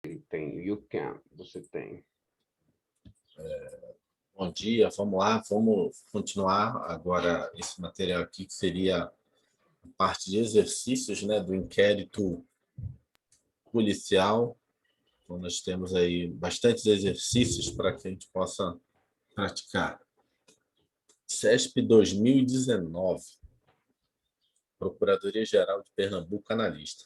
Tem, you can, você tem. Bom dia, vamos lá, vamos continuar agora esse material aqui, que seria a parte de exercícios, né, do inquérito policial. Então, nós temos aí bastantes exercícios para que a gente possa praticar. CESP 2019, Procuradoria-Geral de Pernambuco, analista.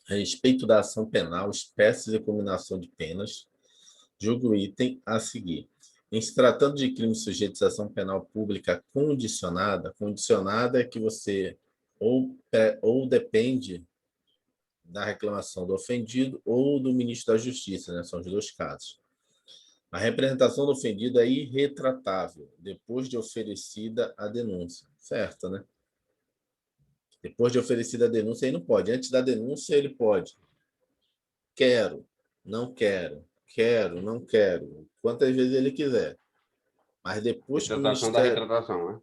A respeito da ação penal, espécies e combinação de penas, julgo o item a seguir. Em se tratando de crimes sujeitos à ação penal pública condicionada, condicionada é que você ou depende da reclamação do ofendido ou do ministro da Justiça, né? São os dois casos. A representação do ofendido é irretratável depois de oferecida a denúncia, certo, né? Depois de oferecida a denúncia, aí não pode. Antes da denúncia, ele pode. Quero, não quero, quero, não quero, quantas vezes ele quiser. Mas depois que o Retratação da Ministério... retratação, né?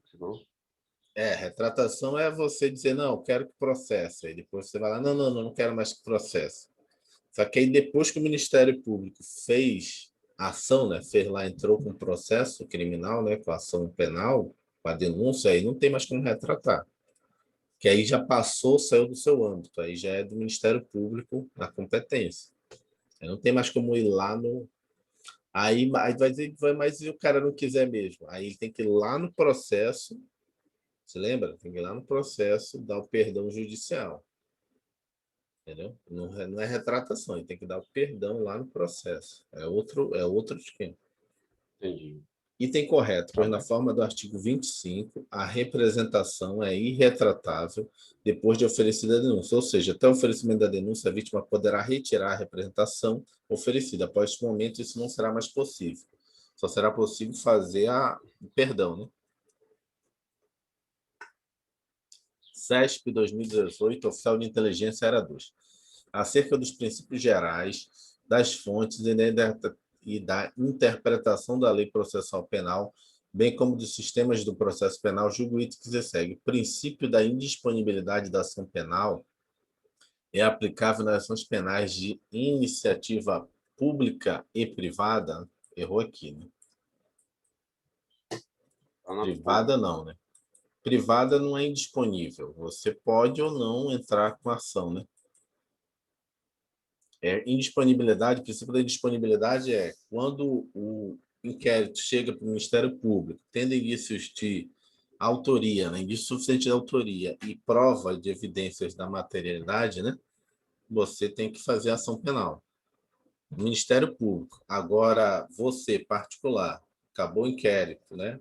retratação é você dizer, não, quero que processe. Aí depois você vai lá, não quero mais que processe. Só que aí depois que o Ministério Público fez a ação, né, fez lá, entrou com processo criminal, né, com a ação penal, com a denúncia, aí não tem mais como retratar. Que aí já passou, saiu do seu âmbito, aí já é do Ministério Público a competência. Aí não tem mais como ir lá no... Aí vai dizer que vai, mas se o cara não quiser mesmo? Aí ele tem que ir lá no processo, você lembra? Tem que ir lá no processo, dar o perdão judicial. Entendeu? Não é retratação, ele tem que dar o perdão lá no processo. É outro esquema. Entendi. Item correto, pois na forma do artigo 25, a representação é irretratável depois de oferecida a denúncia. Ou seja, até o oferecimento da denúncia, a vítima poderá retirar a representação oferecida. Após esse momento, isso não será mais possível. Só será possível fazer o perdão, né? CESP 2018, Oficial de Inteligência Era 2. Acerca dos princípios gerais, das fontes e da interpretação da lei processal penal, bem como dos sistemas do processo penal, julgo o item que se segue. O princípio da indisponibilidade da ação penal é aplicável nas ações penais de iniciativa pública e privada. Errou aqui, né? Privada não, né? Privada não é indisponível. Você pode ou não entrar com ação, né? Indisponibilidade, o princípio da indisponibilidade é quando o inquérito chega para o Ministério Público, tendo indícios de autoria, né, indício suficiente de autoria e prova de evidências da materialidade, né, você tem que fazer ação penal. Ministério Público. Agora, você, particular, acabou o inquérito, né,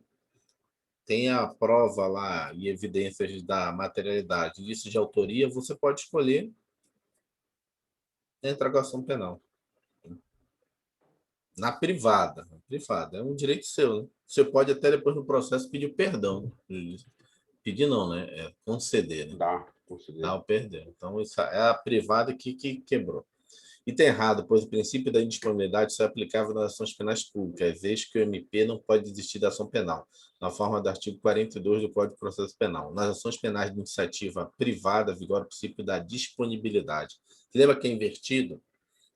tem a prova lá e evidências da materialidade, indício de autoria, você pode escolher entrar com ação penal. Na privada. É um direito seu, né? Você pode até depois no processo pedir perdão. Pedir não, né? É conceder, né? Conceder. Dá o perdão. Então, isso é a privada que quebrou. E está errado, pois o princípio da indisponibilidade só é aplicável nas ações penais públicas, vez que o MP não pode desistir da ação penal, na forma do artigo 42 do Código de Processo Penal. Nas ações penais de iniciativa privada, vigora o princípio da disponibilidade. Você lembra que é invertido?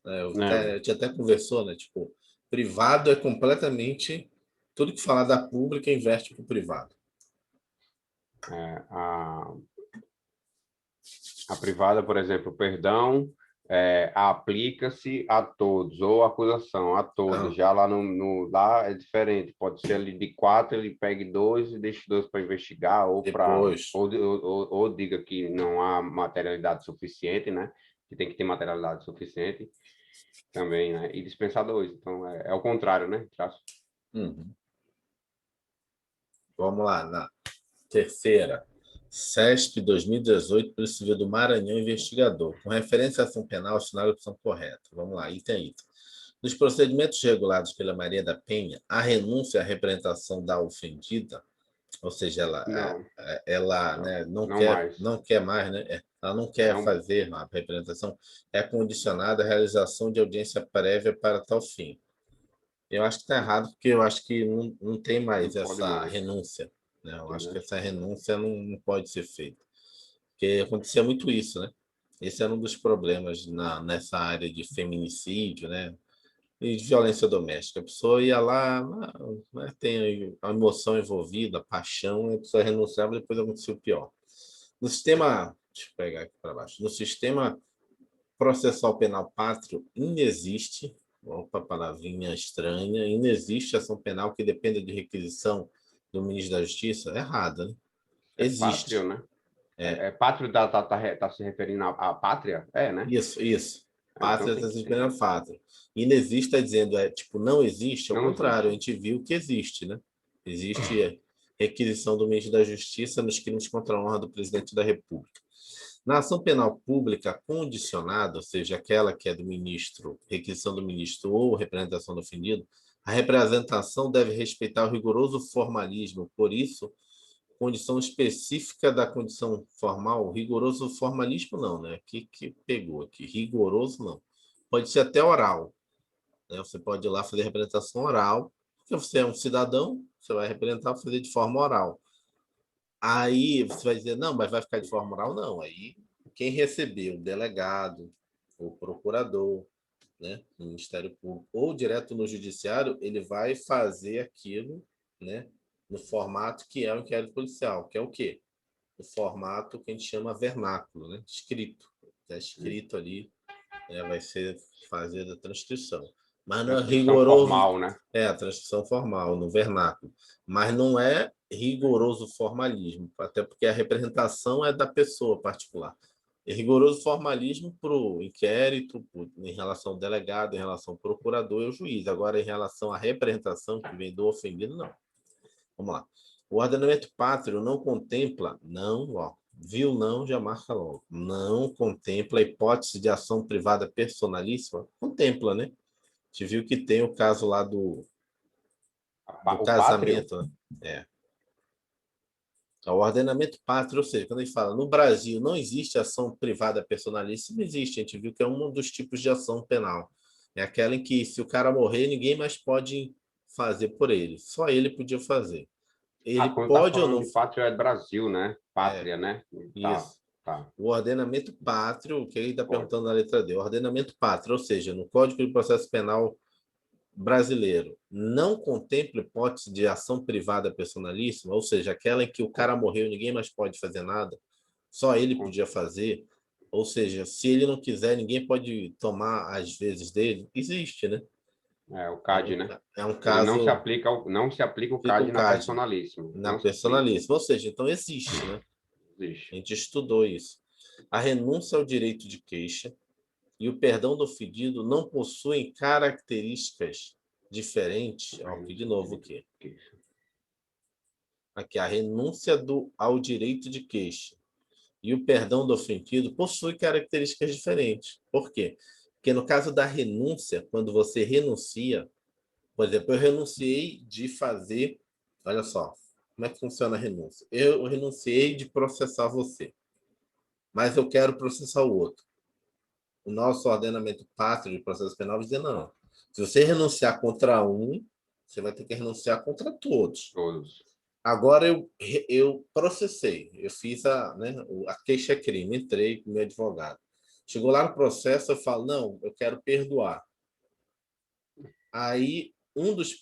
A gente até conversou, né? Tipo, privado é completamente... Tudo que falar da pública inverte para o privado. A privada, por exemplo, perdão, aplica-se a todos, ou acusação a todos. Já lá lá é diferente. Pode ser ali de 4, ele pegue 2 e deixe 2 para investigar, ou diga que não há materialidade suficiente, né? Que tem que ter materialidade suficiente também, né? E dispensar 2. Então, é o contrário, né? Uhum. Vamos lá, na terceira. CESP 2018, Polícia Civil do Maranhão, investigador. Com referência à ação penal, assinar a opção correta. Vamos lá, item a item. Nos procedimentos regulados pela Maria da Penha, a renúncia à representação da ofendida, ou seja, ela né, não quer mais, né? Ela não quer fazer a representação, é condicionada à realização de audiência prévia para tal fim. Eu acho que está errado, porque eu acho que não tem mais essa renúncia. Né? Eu acho que essa renúncia não pode ser feita. Porque acontecia muito isso, né? Esse era um dos problemas nessa área de feminicídio, né? E de violência doméstica. A pessoa ia lá, né, tem a emoção envolvida, a paixão, e a pessoa renunciava e depois acontecia o pior. No sistema, deixa eu pegar aqui para baixo, no sistema processual penal pátrio, inexiste, opa, palavrinha estranha, inexiste ação penal que dependa de requisição do ministro da Justiça. Errada, né? É pátrio, Existe. né? É, Pátrio tá se referindo à pátria? É, né? isso. Então Pátria tem está que se ser. referindo à pátria. Inexiste está dizendo, tipo, não existe, ao Não contrário, a existe. gente viu que existe, né? Existe requisição do ministro da Justiça nos crimes contra a honra do presidente da República. Na ação penal pública condicionada, ou seja, aquela que é do ministro, requisição do ministro ou representação do ofendido, a representação deve respeitar o rigoroso formalismo. Por isso, condição específica da condição formal, rigoroso formalismo não, né? Que pegou aqui, rigoroso não. Pode ser até oral, né? Você pode ir lá fazer representação oral, porque você é um cidadão, você vai representar, fazer de forma oral. Aí você vai dizer, não, mas vai ficar de forma oral? Não. Aí quem recebeu, o delegado, o procurador, né, no Ministério Público, ou direto no Judiciário, ele vai fazer aquilo, né, no formato que é o inquérito policial, que é o quê? O formato que a gente chama vernáculo, né, escrito. Está escrito ali, né, vai ser fazer a transcrição. Mas não é Transcrição rigoroso, formal, né? a transcrição formal, no vernáculo. Mas não é rigoroso formalismo, até porque a representação é da pessoa particular. É rigoroso formalismo para o inquérito, em relação ao delegado, em relação ao procurador e ao juiz. Agora, em relação à representação que vem do ofendido, não. Vamos lá. O ordenamento pátrio não contempla, não, ó, viu não, já marca logo. Não contempla a hipótese de ação privada personalíssima? Contempla, né? A gente viu que tem o caso lá do O pátrio? casamento, né? É. O ordenamento pátrio, ou seja, quando a gente fala no Brasil não existe ação privada personalíssima, existe. A gente viu que é um dos tipos de ação penal. É aquela em que, se o cara morrer, ninguém mais pode fazer por ele. Só ele podia fazer. Ah, Ele quando tá pode ou falando não. de pátria é Brasil, né? É, Pátria, né? Tá, isso. tá. O ordenamento pátrio, o que ele está Pode. perguntando na letra D, o ordenamento pátrio, ou seja, no Código de Processo Penal brasileiro, não contempla hipótese de ação privada personalíssima, ou seja, aquela em que o cara morreu e ninguém mais pode fazer nada, só ele podia fazer, ou seja, se ele não quiser, ninguém pode tomar as vezes dele, existe, né? É o É CAD, um, né? é um Ele não se caso, aplica, não se aplica o fica CAD o na CAD, personalíssima. na Não se aplica. personalíssima, ou seja, então existe, né? A Existe. gente estudou isso. A renúncia ao direito de queixa e o perdão do ofendido não possuem características diferentes. Ó, aqui de novo o quê? Aqui, a renúncia ao direito de queixa e o perdão do ofendido possuem características diferentes. Por quê? Porque no caso da renúncia, quando você renuncia, por exemplo, eu renunciei de fazer. Olha só, como é que funciona a renúncia? Eu renunciei de processar você, mas eu quero processar o outro. O nosso ordenamento pátrio de processo penal vai dizer não. Se você renunciar contra um, você vai ter que renunciar contra todos. Todos. Agora eu processei, eu fiz a queixa-crime, entrei com meu advogado. Chegou lá no processo, eu falo, não, eu quero perdoar. Aí um dos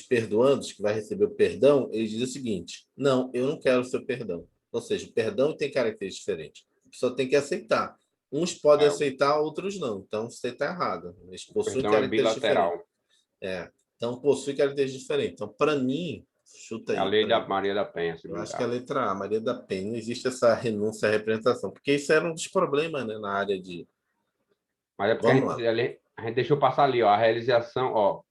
perdoandos que vai receber o perdão, ele diz o seguinte: não, eu não quero o seu perdão. Ou seja, o perdão tem características diferentes. A pessoa tem que aceitar. Uns podem É, aceitar, outros não. Então você está errado. Eles o possuem perdão é características diferentes. bilateral. É. Então possui características diferentes. Então, para mim, chuta É a aí, lei para da mim. Maria da Penha, se Eu acho que é a brincar. letra A, Maria da Penha, não existe essa renúncia à representação, porque isso era um dos problemas, né, na área de. Mas é porque Vamos lá. a gente deixou passar ali, ó, a realização, ó,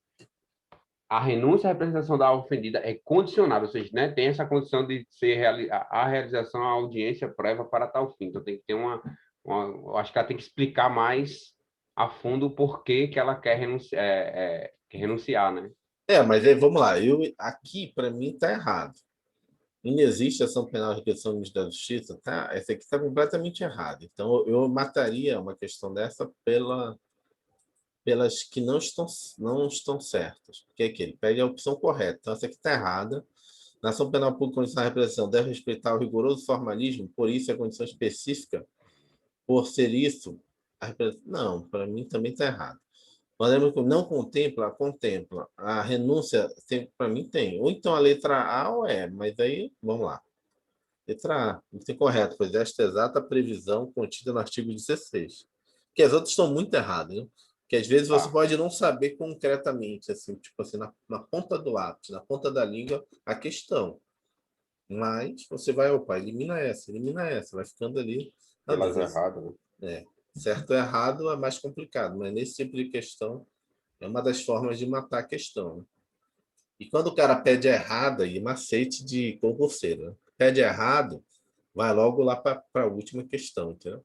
a renúncia à representação da ofendida é condicionada, ou seja, né, tem essa condição de ser a realização à audiência prévia para tal fim. Então tem que ter eu acho que ela tem que explicar mais a fundo o porquê que ela quer renunciar, né? Mas aí, vamos lá. Aqui, para mim, está errado. Inexiste ação penal de requisição do Ministério da Justiça, tá? Essa aqui está completamente errada. Então, eu mataria uma questão dessa pelas que não estão certas. Porque aqui, ele pede a opção correta. Então, essa aqui está errada. Na ação penal pública condicional de repressão deve respeitar o rigoroso formalismo, por isso, a condição específica Por ser isso, não, para mim também está errado. Mas lembra que não contempla, contempla. A renúncia, para mim, tem. Ou então a letra A ou é, mas aí, vamos lá. Letra A, não tem correto, pois esta exata previsão contida no artigo 16. Que as outras estão muito erradas, né? Que às vezes você Tá. pode não saber concretamente, assim, tipo assim, na ponta do lápis, na ponta da língua, a questão. Mas você vai, opa, elimina essa, vai ficando ali na Pelas dúvida. erradas, né? É, certo ou errado é mais complicado, mas nesse tipo de questão é uma das formas de matar a questão, né? E quando o cara pede errada, e macete de concurseiro, né? Pede errado, vai logo lá para a última questão, entendeu?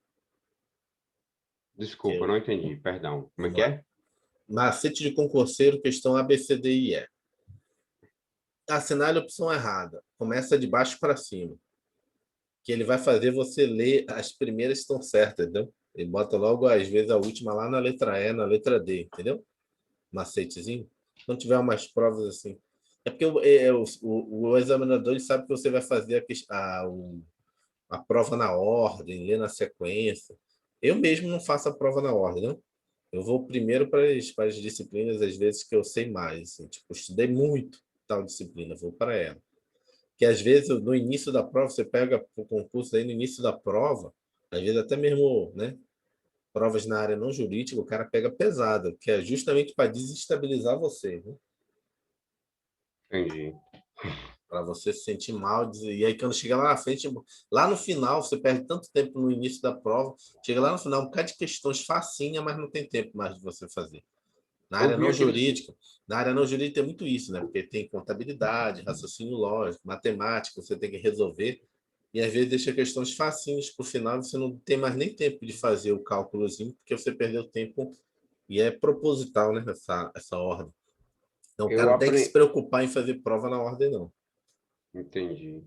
Desculpa, eu Que, não entendi, perdão. Como é vamos que lá. é? Macete de concurseiro, questão A, B, C, D e E. Assinar a opção errada. Começa de baixo para cima. Que ele vai fazer você ler as primeiras que estão certas, entendeu? Ele bota logo, às vezes, a última lá na letra E, na letra D, entendeu? Macetezinho. Quando tiver umas provas assim. É porque o examinador ele sabe que você vai fazer a prova na ordem, ler na sequência. Eu mesmo não faço a prova na ordem, não. Eu vou primeiro para as disciplinas, às vezes, que eu sei mais. Assim, tipo, estudei muito tal disciplina, vou para ela. Que às vezes, no início da prova, você pega o concurso aí no início da prova, às vezes até mesmo, né? Provas na área não jurídica, o cara pega pesada, que é justamente para desestabilizar você, né? Entendi. Para você se sentir mal. E aí, quando chega lá na frente, lá no final, você perde tanto tempo no início da prova, chega lá no final, um bocado de questões facinha, mas não tem tempo mais de você fazer. Na Eu área vi não aqueles. jurídica, na área não jurídica tem muito isso, né? Porque tem contabilidade, raciocínio lógico, matemática, você tem que resolver. E às vezes deixa questões facinhas para o final, você não tem mais nem tempo de fazer o cálculozinho, porque você perdeu tempo e é proposital, né? Essa ordem. Então, o Eu cara não tem que se aprendi. preocupar em fazer prova na ordem, não. Entendi.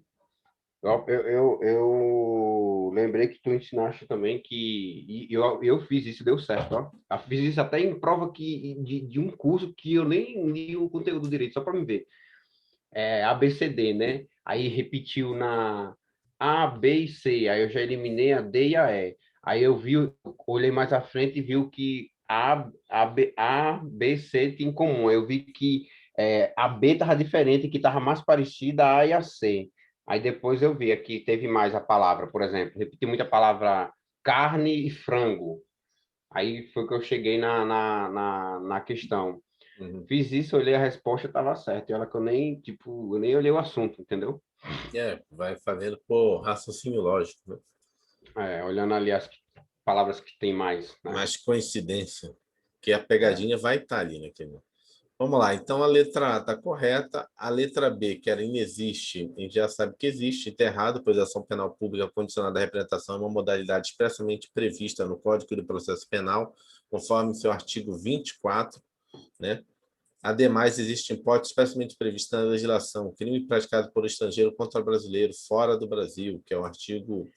Eu lembrei que tu ensinaste também que. E eu fiz isso, deu certo, ó. Eu fiz isso até em prova de um curso que eu nem li o conteúdo direito, só para me ver. É ABCD, né? Aí repetiu na A, B e C. Aí eu já eliminei a D e a E. Aí eu vi, olhei mais à frente e vi que A, B, C tinha em comum. Eu vi que a B estava diferente, que estava mais parecida a A e a C. Aí depois eu vi aqui teve mais a palavra, por exemplo, repeti muita palavra carne e frango. Aí foi que eu cheguei na questão. Uhum. Fiz isso, olhei a resposta, estava certo. E olha que eu nem, tipo, eu nem olhei o assunto, entendeu? Vai fazendo por raciocínio lógico, né? Olhando ali as palavras que tem mais, né? Mas coincidência, que a pegadinha vai estar ali naquele. Vamos lá, então a letra A está correta, a letra B, que era inexiste, a gente já sabe que existe, está errado, pois a ação penal pública condicionada à representação é uma modalidade expressamente prevista no Código de Processo Penal, conforme seu artigo 24, né? Ademais, existe hipótese expressamente prevista na legislação, crime praticado por estrangeiro contra brasileiro fora do Brasil, que é o artigo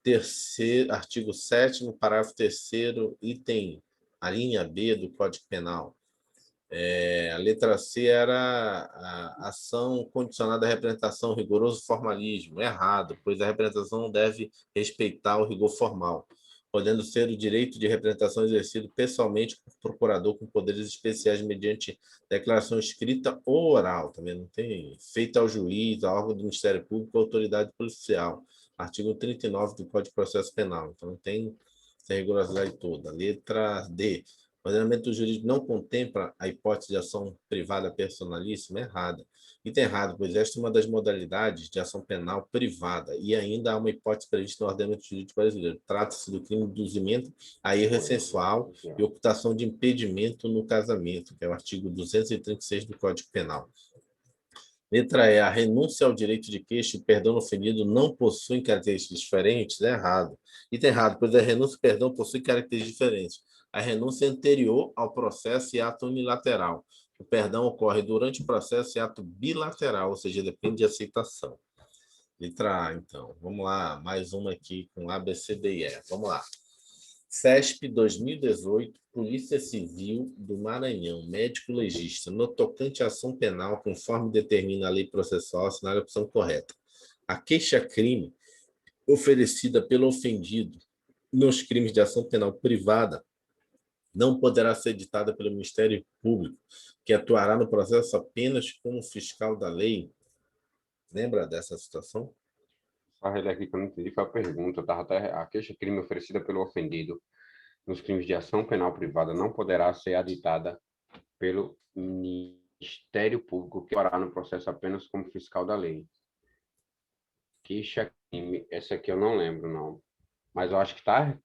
7º, parágrafo 3º, item, a linha B do Código Penal. A letra C era a ação condicionada à representação, rigoroso formalismo. Errado, pois a representação deve respeitar o rigor formal, podendo ser o direito de representação exercido pessoalmente por procurador com poderes especiais mediante declaração escrita ou oral. Também não tem feita ao juiz, ao órgão do Ministério Público, à autoridade policial. Artigo 39 do Código de Processo Penal. Então, não tem essa rigorosidade toda. Letra D. O ordenamento jurídico não contempla a hipótese de ação privada personalíssima, errada. E tem errado, pois esta é uma das modalidades de ação penal privada e ainda há uma hipótese prevista no ordenamento jurídico brasileiro. Trata-se do crime de induzimento a erro essensual e ocultação de impedimento no casamento, que é o artigo 236 do Código Penal. Letra E, a renúncia ao direito de queixa e o perdão no ofendido não possuem características diferentes? É errado. E está errado, pois a renúncia e o perdão possuem características diferentes. A renúncia é anterior ao processo e ato unilateral. O perdão ocorre durante o processo e ato bilateral, ou seja, depende de aceitação. Letra A, então. Vamos lá, mais uma aqui com A, B, C, D e E. Vamos lá. CESP 2018, Polícia Civil do Maranhão, médico legista, no tocante à ação penal, conforme determina a lei processual, assinar a opção correta. A queixa-crime oferecida pelo ofendido nos crimes de ação penal privada não poderá ser editada pelo Ministério Público, que atuará no processo apenas como fiscal da lei. Lembra dessa situação? Só reler aqui que eu não entendi, foi a pergunta. Tava até a queixa-crime oferecida pelo ofendido nos crimes de ação penal privada não poderá ser aditada pelo Ministério Público, que atuará no processo apenas como fiscal da lei. Queixa-crime, essa aqui eu não lembro, não. Mas eu acho que tá...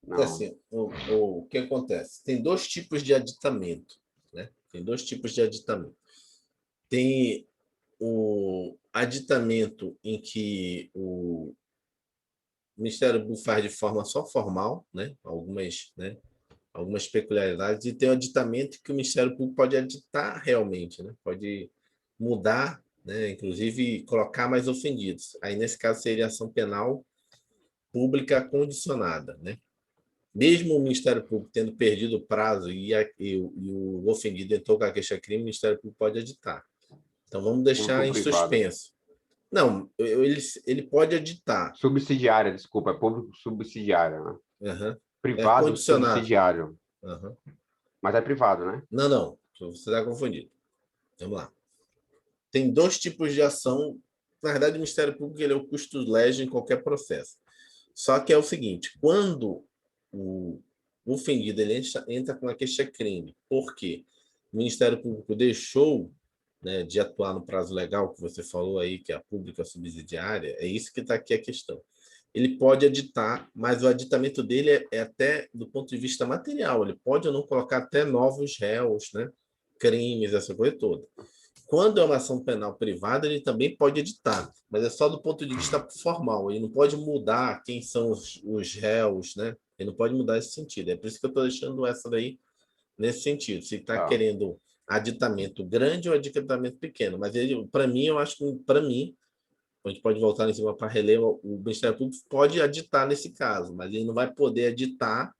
Porque, Não. assim, o que acontece? Tem dois tipos de aditamento, né? Tem dois tipos de aditamento. Tem o aditamento em que o Ministério Público faz de forma só formal, né? Algumas peculiaridades, e tem o aditamento que o Ministério Público pode aditar realmente, né? Pode mudar, né? Inclusive colocar mais ofendidos. Aí, nesse caso, seria ação penal pública condicionada, né? Mesmo o Ministério Público tendo perdido o prazo e o ofendido entrou com a queixa-crime, o Ministério Público pode aditar. Então, vamos deixar em Público-privada. suspenso. Não, ele pode aditar. Subsidiária, desculpa, é público subsidiária, né? Uhum. É Privado condicionado. subsidiário. Uhum. Mas é privado, né? Não, não. Você está confundido. Vamos lá. Tem dois tipos de ação. Na verdade, o Ministério Público ele é o custos legis em qualquer processo. Só que é o seguinte: quando o ofendido ele entra com a queixa-crime, porque o Ministério Público deixou, né, de atuar no prazo legal, que você falou aí, que é a pública subsidiária, é isso que está aqui a questão. Ele pode aditar, mas o aditamento dele é até do ponto de vista material. Ele pode ou não colocar até novos réus, né, crimes, essa coisa toda. Quando é uma ação penal privada, ele também pode editar, mas é só do ponto de vista formal. Ele não pode mudar quem são os réus, né? Ele não pode mudar esse sentido. É por isso que eu estou deixando essa daí nesse sentido. Se está Tá. querendo aditamento grande ou aditamento pequeno. Mas ele, para mim, eu acho que, para mim, a gente pode voltar em cima para reler, o Ministério Público pode aditar nesse caso, mas ele não vai poder aditar.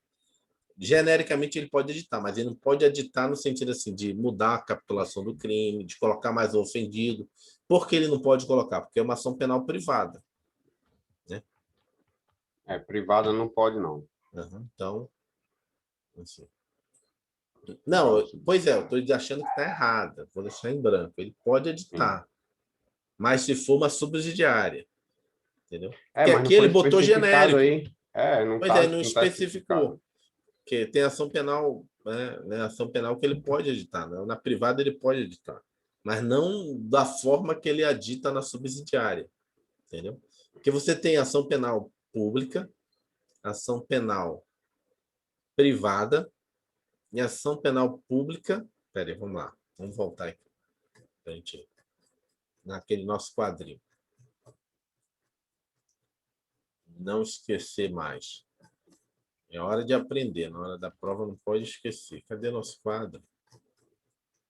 Genericamente ele pode editar, mas ele não pode editar no sentido assim de mudar a capitulação do crime, de colocar mais o ofendido. Por que ele não pode colocar? Porque é uma ação penal privada, né? É, privada não pode, não. Uhum. Então, assim. Privada Não, pois é, eu estou achando que está errada. Vou deixar em branco. Ele pode sim. editar, mas se for uma subsidiária, entendeu? É, Porque mas não aqui foi ele botou especificado genérico. aí. É, não Pois é, tá, não não tá especificado. especificou. Porque tem ação penal, né, ação penal que ele pode editar, né? Na privada ele pode editar, mas não da forma que ele adita na subsidiária, entendeu? Porque você tem ação penal pública, ação penal privada e ação penal pública. Peraí, vamos lá, vamos voltar aqui para a gente naquele nosso quadrinho, não esquecer mais. É hora de aprender, na hora da prova não pode esquecer. Cadê nosso quadro?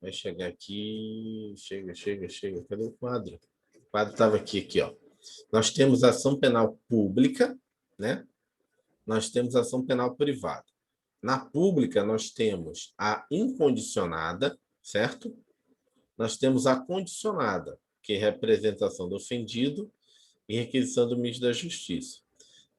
Vai chegar aqui. Chega. Cadê o quadro? O quadro estava aqui, ó. Nós temos ação penal pública, né? Nós temos ação penal privada. Na pública, nós temos a incondicionada, certo? Nós temos a condicionada, que é representação do ofendido e requisição do ministro da Justiça.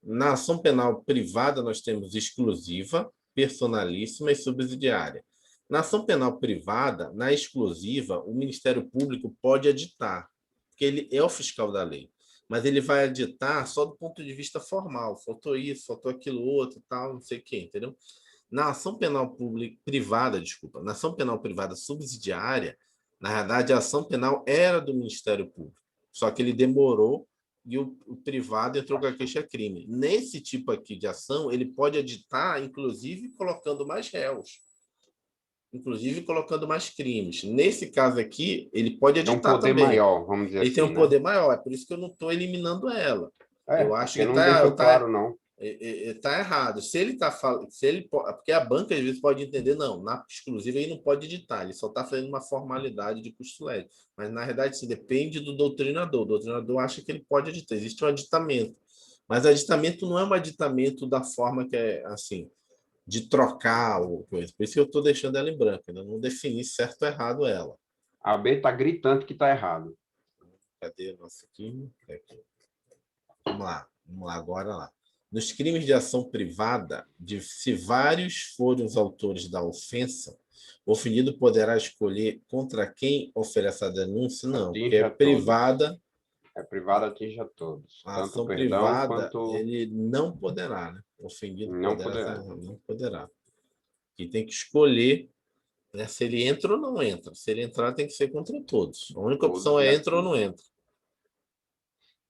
Na ação penal privada, nós temos exclusiva, personalíssima e subsidiária. Na ação penal privada, na exclusiva, o Ministério Público pode aditar, porque ele é o fiscal da lei, mas ele vai aditar só do ponto de vista formal. Faltou isso, faltou aquilo outro, tal, não sei o quê, entendeu? Na ação penal privada, desculpa, na ação penal privada subsidiária, na verdade, a ação penal era do Ministério Público, só que ele demorou e o privado entrou com a queixa-crime. Nesse tipo aqui de ação, ele pode aditar, inclusive colocando mais réus, inclusive colocando mais crimes. Nesse caso aqui, ele pode É um editar poder também. maior, vamos dizer Ele tem assim, um né? poder maior, é por isso que eu não estou eliminando ela. É, Eu acho que porque não deixou claro, não. tá errado. Se ele está falando, se ele, porque a banca às vezes pode entender, não, na exclusiva ele não pode editar, ele só está fazendo uma formalidade de custo leve. Mas na verdade, sim, depende do doutrinador. O doutrinador acha que ele pode editar, existe um aditamento. Mas aditamento não é um aditamento da forma que é assim, de trocar ou coisa. Por isso que eu estou deixando ela em branco, ainda não defini certo ou errado ela. A B tá gritando que tá errado. Cadê o nosso aqui? Aqui. Vamos lá, agora lá. Nos crimes de ação privada, se vários forem os autores da ofensa, o ofendido poderá escolher contra quem oferece a denúncia? Não, porque Atinge é a todos. privada. É privado, atinge a todos. A Tanto o ação perdão privada, quanto ele não poderá, né? O ofendido não poderá, poderá. não poderá. E tem que escolher, né, se ele entra ou não entra. Se ele entrar, tem que ser contra todos. A única opção Todos e é entra ou não atinge. entra.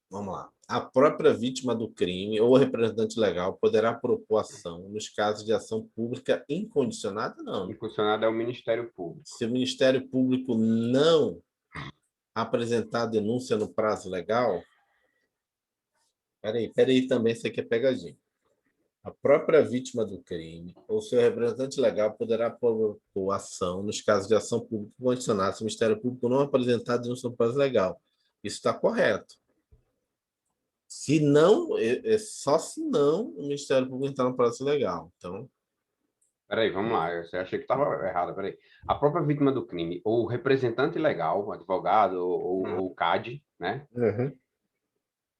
Vamos lá. A própria vítima do crime ou representante legal poderá propor ação nos casos de ação pública incondicionada? Não, né? Incondicionado é o Ministério Público. Se o Ministério Público não apresentar a denúncia no prazo legal, peraí também, isso aqui é pegadinha. A própria vítima do crime ou seu representante legal poderá propor ação nos casos de ação pública condicionada se o Ministério Público não apresentar a denúncia no prazo legal. Isso está correto. Se não, só se não o Ministério Público entrar no prazo legal. Então, Peraí, vamos lá. Você achei que estava errado. Peraí. A própria vítima do crime, ou o representante legal, o advogado ou o CAD, né, uhum.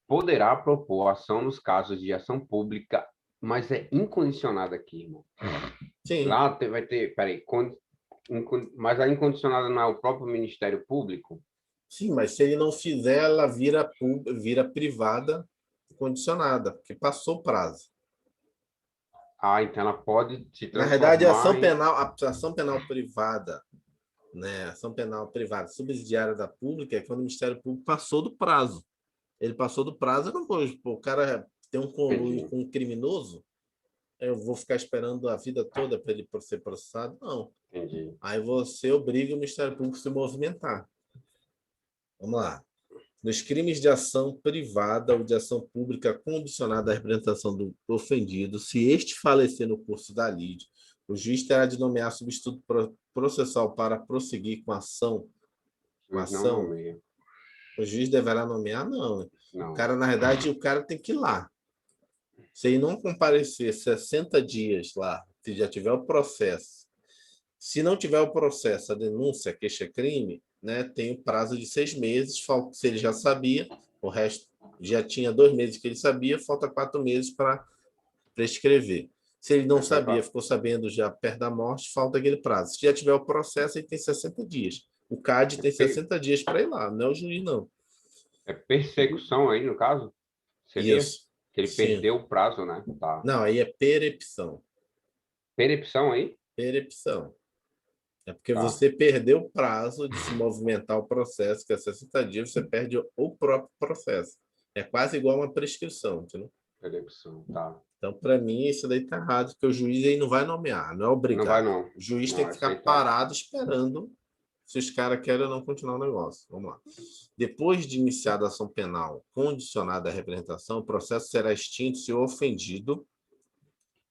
poderá propor ação nos casos de ação pública, mas é incondicionada aqui, irmão. Sim, Lá vai ter, peraí, mas a incondicionada não é o próprio Ministério Público? sim, mas se ele não fizer, ela vira privada condicionada, porque passou o prazo. Ah, então ela pode se Na verdade, transformar em. a ação penal privada, né, ação penal privada subsidiária da pública é quando o Ministério Público passou do prazo. Ele passou do prazo, eu não vou, pô, o cara tem um conluio Entendi, com um criminoso, eu vou ficar esperando a vida toda para ele ser processado? Não. entendi. Aí você obriga o Ministério Público a se movimentar. Vamos lá. Nos crimes de ação privada ou de ação pública condicionada à representação do ofendido, se este falecer no curso da lide, o juiz terá de nomear substituto processal para prosseguir com a ação. Com a Mas não ação, nomeia. o juiz deverá nomear? Não, né? O Não. cara, na verdade, o cara tem que ir lá. Se ele não comparecer 60 dias lá, se já tiver o processo, se não tiver o processo, a denúncia, a queixa-crime, né, tem o prazo de 6 meses. Se ele já sabia, o resto já tinha 2 meses que ele sabia, falta 4 meses para prescrever. Se ele não É, sabia, ficou sabendo já perto da morte, falta aquele prazo. Se já tiver o processo, ele tem 60 dias. O CAD tem 60 dias para ir lá, não é o juiz, não. é persecução aí, no caso? Seria? Isso. Que ele Sim. perdeu o prazo, né? Tá. Não, aí é perepção. Percepção aí? Perepção. É porque Tá. você perdeu o prazo de se movimentar o processo, que é 60 dias, você perde o próprio processo. É quase igual uma prescrição, entendeu? Percepção, tá. Então, para mim, isso daí tá errado, porque o juiz aí não vai nomear, não é Não vai, obrigado. não. O juiz tem Não, que essa ficar aí tá. parado esperando se os caras querem ou não continuar o negócio. Vamos lá. Depois de iniciada a ação penal condicionada à representação, o processo será extinto se o ofendido,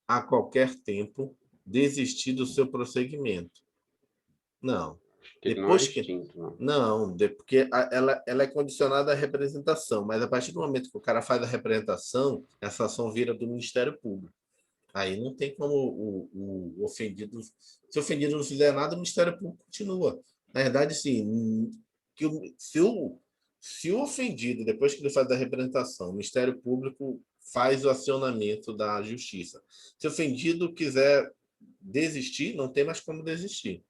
a qualquer tempo, desistir do seu prosseguimento. Não. Que ele não é Depois que. extinto, não. Não, porque ela é condicionada à representação, mas a partir do momento que o cara faz a representação, essa ação vira do Ministério Público. Aí não tem como o ofendido. Se o ofendido não fizer nada, o Ministério Público continua. Na verdade, sim, se o ofendido, depois que ele faz a representação, o Ministério Público faz o acionamento da Justiça. Se o ofendido quiser desistir, não tem mais como desistir,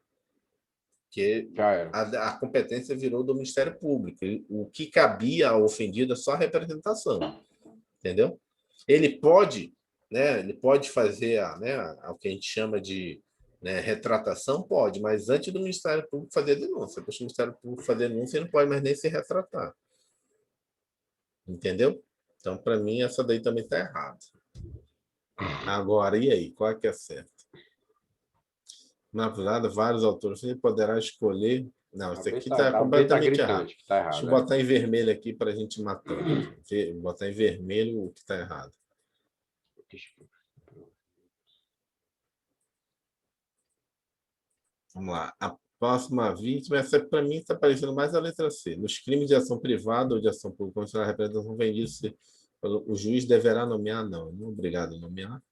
porque Já era. a competência virou do Ministério Público. O que cabia ao ofendido é só a representação, entendeu? Ele pode, né? Ele pode fazer o que a gente chama de, né, retratação, pode, mas antes do Ministério Público fazer a denúncia. Depois do Ministério Público fazer a denúncia, ele não pode mais nem se retratar, entendeu? Então, para mim, essa daí também está errada. Agora, e aí? Qual é que é certo? Na verdade, vários autores ele poderá escolher. Não, isso aqui está A B tá completamente errado. gritante que tá Deixa eu errado, é. botar em vermelho aqui para a gente matar. Botar em vermelho o que está errado. Vamos lá. A próxima vítima, essa para mim está parecendo mais a letra C. Nos crimes de ação privada ou de ação pública, quando a representação vem disso, o juiz deverá nomear, não. Não é obrigado a nomear.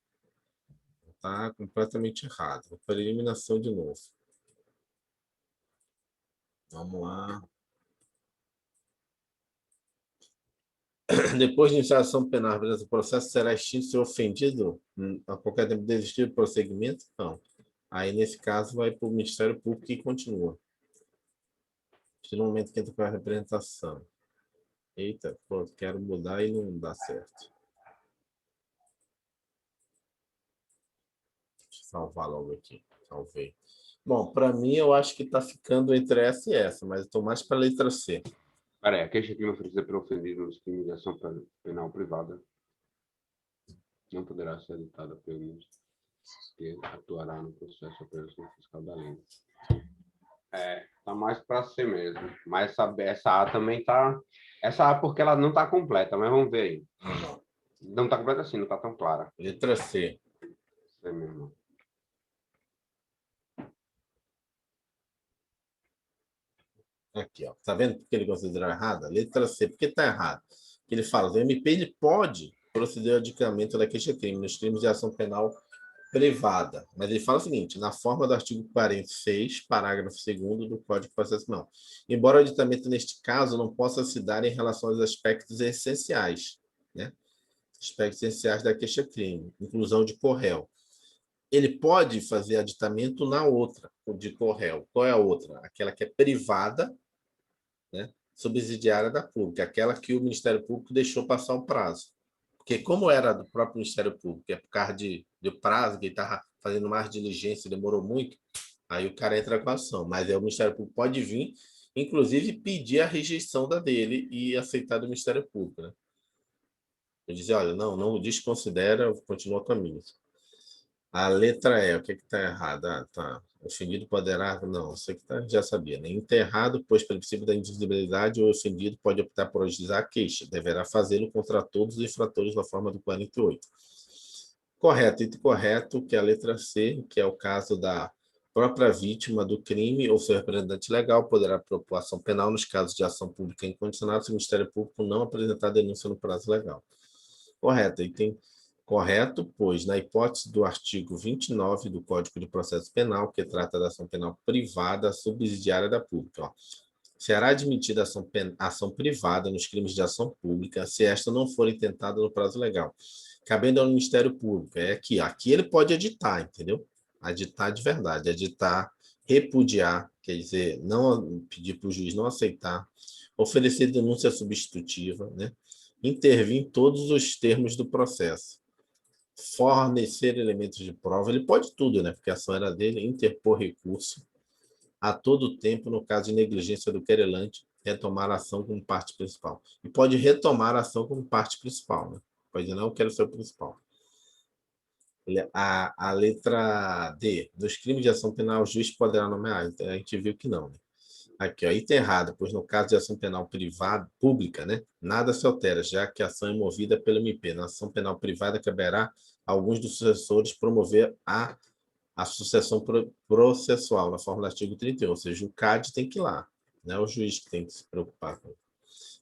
Está completamente errado. Para eliminação de novo. Vamos lá. Depois de iniciar a ação penal, o processo será extinto se o ofendido a qualquer tempo desistir do prosseguimento? Não. Aí, nesse caso, vai para o Ministério Público e continua. No momento que entra para a representação. Eita, pô, quero mudar e não dá certo. Deixa eu salvar logo aqui. Salvei. Bom, para mim, eu acho que está ficando entre essa e essa, mas eu estou mais para a letra C. Peraí, a queixa-crime oferecida pelo ofendido nos crimes de ação penal privada não poderá ser editada pelo ministro que atuará no processo operação fiscal da lei. Tá mais para C mesmo. Mas essa A também tá. Essa A porque ela não tá completa, mas vamos ver aí. Não tá completa assim, não tá tão clara. Letra C. C mesmo. Aqui, ó. Tá vendo porque ele considerou errada? Letra C. Por que está errado? Porque ele fala, o MP ele pode proceder ao aditamento da queixa-crime nos crimes de ação penal privada. Mas ele fala o seguinte, na forma do artigo 46, parágrafo 2º do Código de Processo Penal. Embora o aditamento, neste caso, não possa se dar em relação aos aspectos essenciais, né? Aspectos essenciais da queixa-crime, inclusão de corréu. Ele pode fazer aditamento na outra, de corréu. Qual é a outra? Aquela que é privada, né? Subsidiária da pública, aquela que o Ministério Público deixou passar o prazo. Porque como era do próprio Ministério Público, é por causa de prazo, que ele estava fazendo mais diligência, demorou muito, aí o cara entra com a ação. Mas aí o Ministério Público pode vir, inclusive pedir a rejeição da dele e aceitar do Ministério Público, né? Ele dizer, olha, não desconsidera, continua com a minha. A letra E, o que está errado? Ah, tá. Ofendido poderá. Não, isso aqui já sabia, né? Enterrado, pois, pelo princípio da indivisibilidade, o ofendido pode optar por ajuizar a queixa. Deverá fazê-lo contra todos os infratores da forma do 48. Correto, e correto, que é a letra C, que é o caso da própria vítima do crime ou seu representante legal, poderá propor ação penal nos casos de ação pública incondicional se o Ministério Público não apresentar denúncia no prazo legal. Correto, item correto, pois, na hipótese do artigo 29 do Código de Processo Penal, que trata da ação penal privada subsidiária da pública, ó, será admitida ação privada nos crimes de ação pública se esta não for intentada no prazo legal, cabendo ao Ministério Público. É aqui ele pode editar, entendeu? Editar de verdade, editar, repudiar, quer dizer, não pedir para o juiz não aceitar, oferecer denúncia substitutiva, né? Intervir em todos os termos do processo, fornecer elementos de prova, ele pode tudo, né? Porque a ação era dele, interpor recurso a todo tempo, no caso de negligência do querelante, retomar a ação como parte principal. E pode retomar a ação como parte principal, né? Pode dizer, não, eu quero ser o principal. A letra D, dos crimes de ação penal, o juiz poderá nomear. A gente viu que não, né? Aqui, ó, item errado, pois no caso de ação penal privada, pública, né, nada se altera, já que a ação é movida pelo MP. Na ação penal privada, caberá a alguns dos sucessores promover a sucessão processual, na forma do artigo 31, ou seja, o CAD tem que ir lá, não é o juiz que tem que se preocupar com isso.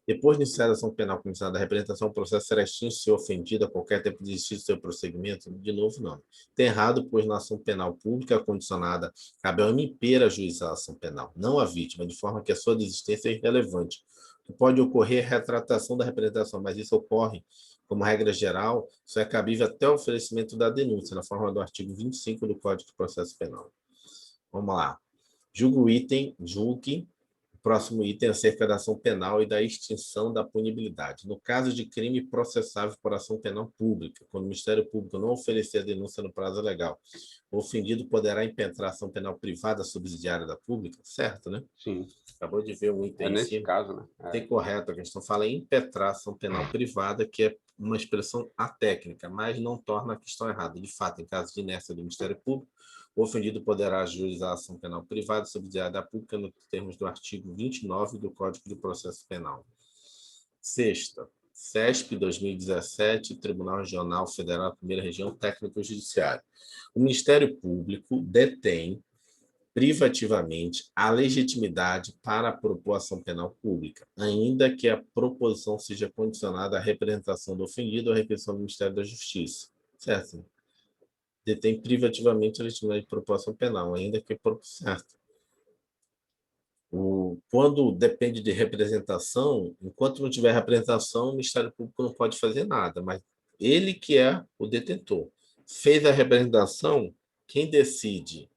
Depois de iniciar a ação penal condicionada da representação, o processo será extinto se ofendido a qualquer tempo de existir seu prosseguimento. De novo, não. Está errado, pois na ação penal pública condicionada, cabe ao MP ajuizar a ação penal, não a vítima, de forma que a sua desistência é irrelevante. O que pode ocorrer é a retratação da representação, mas isso ocorre, como regra geral, só é cabível até o oferecimento da denúncia, na forma do artigo 25 do Código de Processo Penal. Vamos lá. Julgue. O próximo item é acerca da ação penal e da extinção da punibilidade. No caso de crime processável por ação penal pública, quando o Ministério Público não oferecer a denúncia no prazo legal, o ofendido poderá impetrar ação penal privada subsidiária da pública, certo, né? Sim. Acabou de ver um É item em nesse cima. caso, né? Tem correto, a questão fala em impetrar ação penal privada, que é uma expressão atécnica, mas não torna a questão errada. De fato, em caso de inércia do Ministério Público, o ofendido poderá ajuizar a ação penal privada subsidiária da pública nos termos do artigo 29 do Código de Processo Penal. Sexta, CESP 2017, Tribunal Regional Federal, Primeira Região, Técnico Judiciário. O Ministério Público detém privativamente a legitimidade para a propor ação penal pública, ainda que a proposição seja condicionada à representação do ofendido ou à requisição do Ministério da Justiça. Certo? Detém privativamente a legitimidade de propor ação penal, ainda que certo. Quando depende de representação, enquanto não tiver representação, o Ministério Público não pode fazer nada, mas ele que é o detentor. Fez a representação, quem decide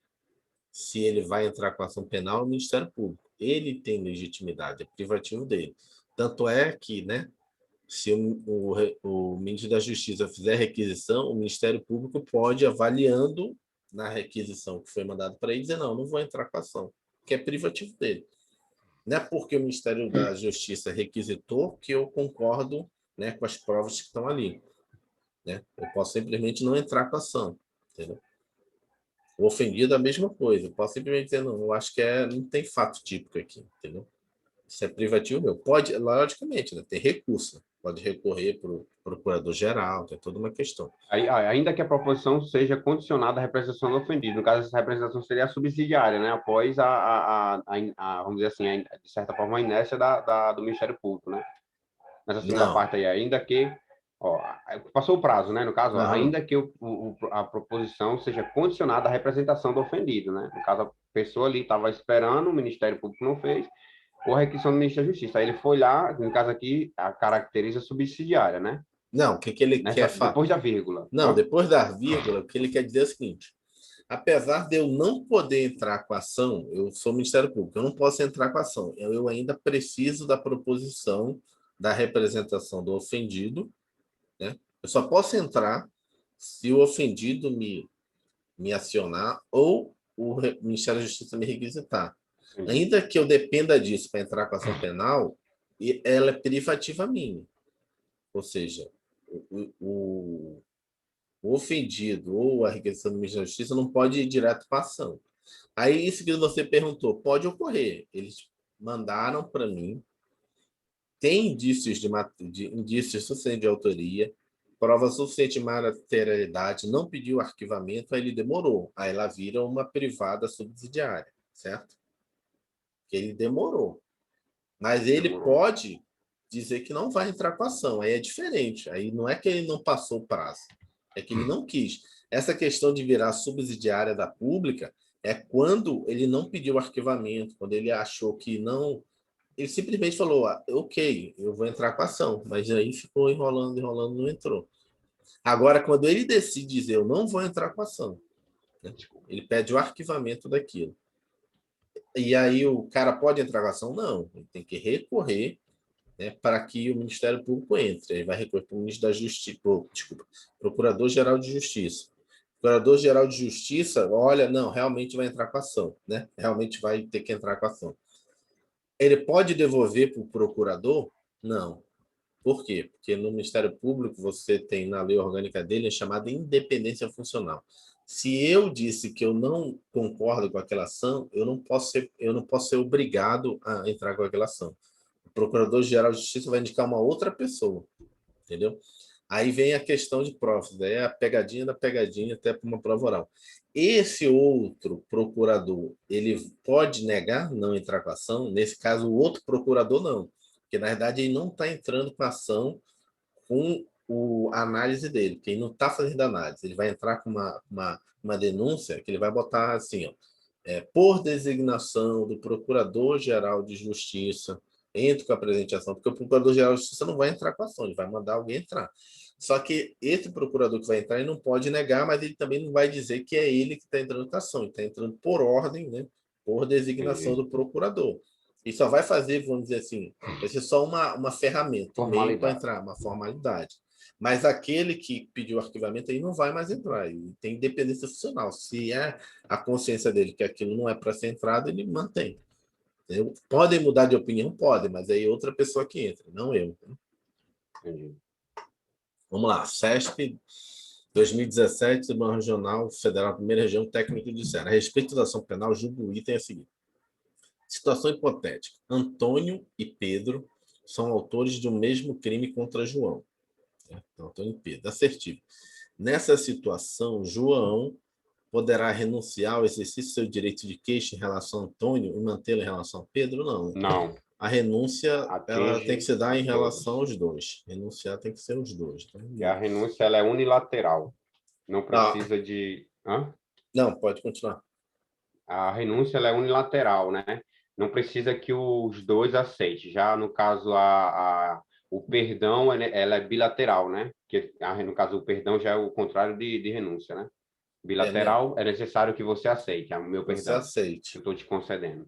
se ele vai entrar com ação penal é o Ministério Público. Ele tem legitimidade, é privativo dele. Tanto é que, né, se o ministro da Justiça fizer requisição, o Ministério Público pode, avaliando na requisição que foi mandado para ele, dizer, não, não vou entrar com a ação, que é privativo dele. Não é porque o Ministério da Justiça requisitou que eu concordo, né, com as provas que estão ali. Né? Eu posso simplesmente não entrar com a ação. Entendeu? O ofendido é a mesma coisa. Eu posso simplesmente dizer, não, eu acho que não tem fato típico aqui. Entendeu? Isso é privativo meu. Pode, logicamente, né, tem recurso. Pode recorrer para o procurador-geral, tem toda uma questão. Ainda que a proposição seja condicionada à representação do ofendido, no caso, essa representação seria subsidiária, né? Após vamos dizer assim, de certa forma, a inércia do Ministério Público, né? Nessa segunda Não. parte aí, ainda que... Ó, passou o prazo, né? No caso, ó, Uhum. ainda que a proposição seja condicionada à representação do ofendido, né? No caso, a pessoa ali estava esperando, o Ministério Público não fez, ou a requisição do Ministério da Justiça. Aí ele foi lá, no caso aqui, a caracteriza subsidiária, né? Não, o que ele quer falar? Depois da vírgula. Não, depois da vírgula, o que ele quer dizer é o seguinte: apesar de eu não poder entrar com a ação, eu sou Ministério Público, eu não posso entrar com a ação. Eu ainda preciso da proposição da representação do ofendido, né? Eu só posso entrar se o ofendido me acionar ou o Ministério da Justiça me requisitar. Ainda que eu dependa disso para entrar com a ação penal, ela é privativa minha. Ou seja, o ofendido ou a requisição do Ministério da Justiça não pode ir direto para a ação. Aí, isso que você perguntou, pode ocorrer. Eles mandaram para mim, tem indícios suficientes de autoria, prova suficiente de materialidade, não pediu arquivamento, aí ele demorou. Aí ela vira uma privada subsidiária, certo? Que ele demorou. Mas ele pode dizer que não vai entrar com a ação, aí é diferente. Aí não é que ele não passou o prazo, é que ele não quis. Essa questão de virar subsidiária da pública é quando ele não pediu arquivamento, quando ele achou que não. Ele simplesmente falou: ok, eu vou entrar com a ação, mas aí ficou enrolando, enrolando, não entrou. Agora, quando ele decide dizer eu não vou entrar com a ação, né, ele pede o arquivamento daquilo. E aí o cara pode entrar com a ação? Não, ele tem que recorrer, né, para que o Ministério Público entre. Ele vai recorrer para o ministro da Justiça, desculpa, Procurador-Geral de Justiça. Procurador-Geral de Justiça, olha, não, realmente vai entrar com a ação, né? Realmente vai ter que entrar com a ação. Ele pode devolver para o procurador? Não. Por quê? Porque no Ministério Público você tem na lei orgânica dele a chamada independência funcional. Se eu disse que eu não concordo com aquela ação, eu não posso ser obrigado a entrar com aquela ação. O Procurador-Geral de Justiça vai indicar uma outra pessoa, entendeu? Aí vem a questão de provas, é a pegadinha da pegadinha até para uma prova oral. Esse outro procurador, ele pode negar não entrar com a ação? Nesse caso, o outro procurador não, porque na verdade ele não está entrando com a ação com a análise dele, porque ele não está fazendo análise, ele vai entrar com uma denúncia que ele vai botar assim, ó, por designação do Procurador-Geral de Justiça, entre com a presente ação, porque o Procurador-Geral de Justiça não vai entrar com a ação, ele vai mandar alguém entrar. Só que esse procurador que vai entrar, ele não pode negar, mas ele também não vai dizer que é ele que está entrando com a ação, ele está entrando por ordem, né, por designação do procurador. E só vai fazer, vamos dizer assim, vai ser só uma ferramenta, um meio para entrar, uma formalidade. Mas aquele que pediu arquivamento aí não vai mais entrar, ele tem independência funcional. Se é a consciência dele que aquilo não é para ser entrado, ele mantém. Entendeu? Podem mudar de opinião? Podem, mas aí outra pessoa que entra, não eu. Entendi. Vamos lá, CESP 2017, Tribunal Regional Federal, Primeira Região Técnica e Judiciária. A respeito da ação penal, julgo o item a seguir. Situação hipotética. Antônio e Pedro são autores de um mesmo crime contra João. Então, Antônio e Pedro. Assertivo. Nessa situação, João poderá renunciar ao exercício do seu direito de queixa em relação a Antônio e mantê-lo em relação a Pedro? Não. Não. A renúncia ela tem que se dar em relação todos. aos dois. Renunciar tem que ser os dois. Tá? E a renúncia ela é unilateral. Não precisa de... Hã? Não, pode continuar. A renúncia ela é unilateral, né? não precisa que os dois aceitem. Já no caso, o perdão ela é bilateral, né? Que, no caso, o perdão já é o contrário de renúncia, né? É, né? Bilateral é necessário que você aceite o meu Você perdão, que eu aceite. estou te concedendo.